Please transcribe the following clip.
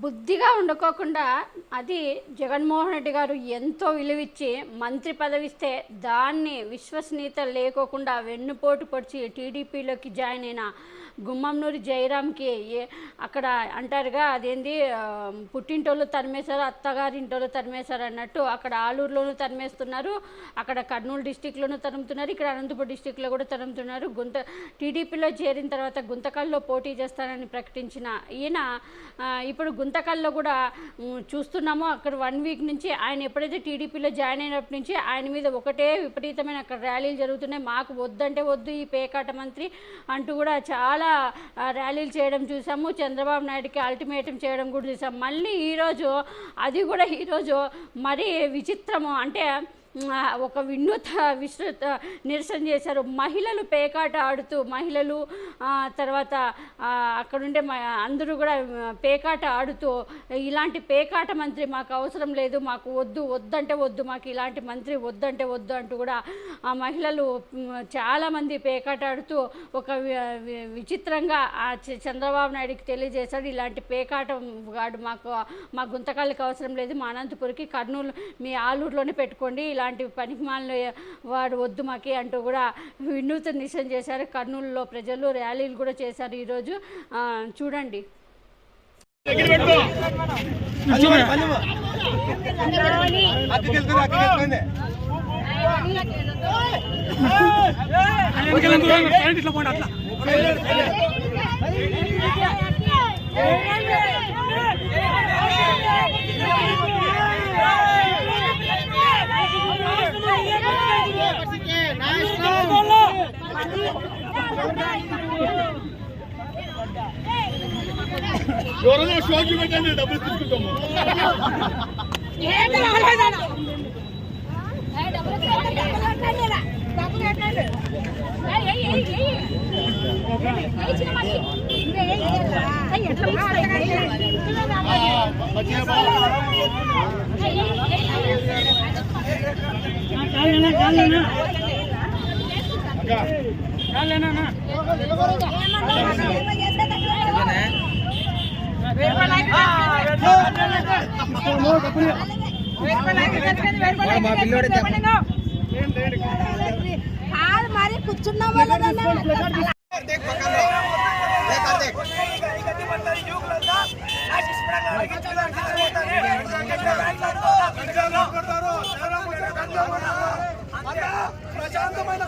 బుద్ధిగా ఉండకోకుండా అది జగన్మోహన్ రెడ్డి గారు ఎంతో విలువిచ్చి మంత్రి పదవిస్తే దాన్ని విశ్వసనీయత లేకోకుండా వెన్నుపోటు పొడిచి టీడీపీలోకి జాయిన్ అయిన గుమ్మంనూరి జయరామ్కి అక్కడ అంటారుగా అదేంది పుట్టింటోళ్ళు తరిమేశారు అత్తగారింటోళ్ళు తరిమేశారు అన్నట్టు అక్కడ ఆలూరులోనూ తరిమేస్తున్నారు, అక్కడ కర్నూలు డిస్టిక్లోనూ తరుముతున్నారు, ఇక్కడ అనంతపురం డిస్టిక్లో కూడా తరుముతున్నారు. టీడీపీలో చేరిన తర్వాత గుంతకల్లో పోటీ చేస్తానని ప్రకటించిన ఈయన ఇప్పుడు గుంతకల్లో కూడా చూస్తున్నాము. అక్కడ 1 వీక్ నుంచి ఆయన ఎప్పుడైతే టీడీపీలో జాయిన్ అయినప్పటి నుంచి ఆయన మీద ఒకటే విపరీతమైన అక్కడ ర్యాలీలు జరుగుతున్నాయి. మాకు వద్దంటే వద్దు ఈ పేకాట మంత్రి అంటూ కూడా చాలా ర్యాలీలు చేయడం చూసాము. చంద్రబాబు నాయుడుకి అల్టిమేటం చేయడం కూడా చూసాము. మళ్ళీ ఈరోజు అది కూడా ఈరోజు మరీ విచిత్రము, అంటే ఒక విస్తృత నిరసన చేశారు. మహిళలు పేకాట ఆడుతూ మహిళలు తర్వాత అక్కడుండే అందరూ కూడా పేకాట ఆడుతూ ఇలాంటి పేకాట మంత్రి మాకు అవసరం లేదు, మాకు వద్దంటే వద్దు, మాకు ఇలాంటి మంత్రి వద్దంటే వద్దు అంటూ కూడా ఆ మహిళలు చాలామంది పేకాట ఆడుతూ ఒక విచిత్రంగా చంద్రబాబు నాయుడికి తెలియజేశాడు, ఇలాంటి పేకాట వాడు మా గుంతకాళ్ళకి అవసరం లేదు, మా అనంతపురికి కర్నూలు మీ ఆలూరులోనే పెట్టుకోండి, ఇలాంటి పనికిమాలిన వాడు వద్దు మాకి అంటూ కూడా వినూత్న నిరసన చేశారు. కర్నూలులో ప్రజలు ర్యాలీలు కూడా చేశారు ఈరోజు. చూడండి. ఎవరైనా షోకి పెట్టండి, డబ్బులు తీసుకుంటాము. మరి కూర్చున్నా ప్రశాంతమైన